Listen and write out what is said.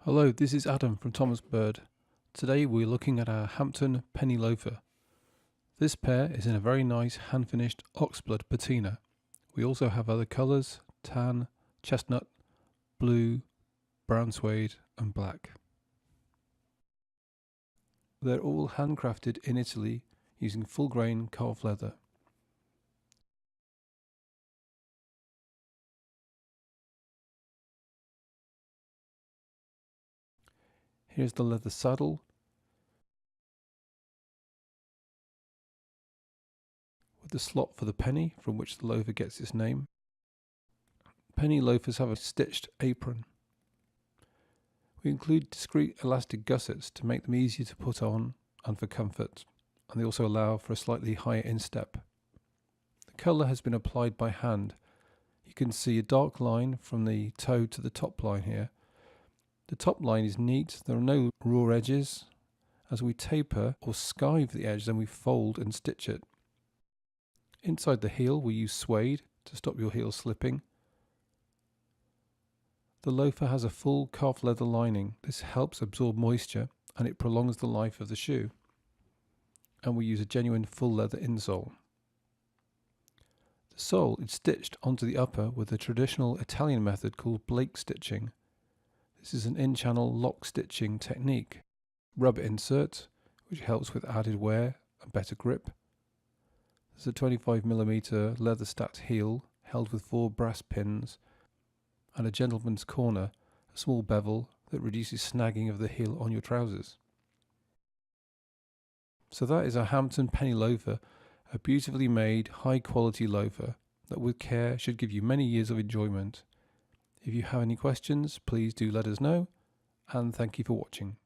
Hello, this is Adam from Thomas Bird. Today we're looking at our Hampton Penny Loafer. This pair is in a very nice hand-finished Oxblood patina. We also have other colours: tan, chestnut, blue, brown suede and black. They're all handcrafted in Italy using full grain calf leather. Here's the leather saddle with the slot for the penny from which the loafer gets its name. Penny loafers have a stitched apron. We include discreet elastic gussets to make them easier to put on and for comfort, and they also allow for a slightly higher instep. The colour has been applied by hand. You can see a dark line from the toe to the top line here. The top line is neat, there are no raw edges. As we taper or skive the edge, then we fold and stitch it. Inside the heel we use suede to stop your heel slipping. The loafer has a full calf leather lining. This helps absorb moisture and it prolongs the life of the shoe. And we use a genuine full leather insole. The sole is stitched onto the upper with a traditional Italian method called Blake stitching. This is an in-channel lock stitching technique. Rubber insert, which helps with added wear and better grip. There's a 25mm leather stacked heel held with 4 brass pins, and a gentleman's corner, a small bevel that reduces snagging of the heel on your trousers. So that is a Hampton Penny Loafer, a beautifully made, high quality loafer that with care should give you many years of enjoyment. If you have any questions, please do let us know, and thank you for watching.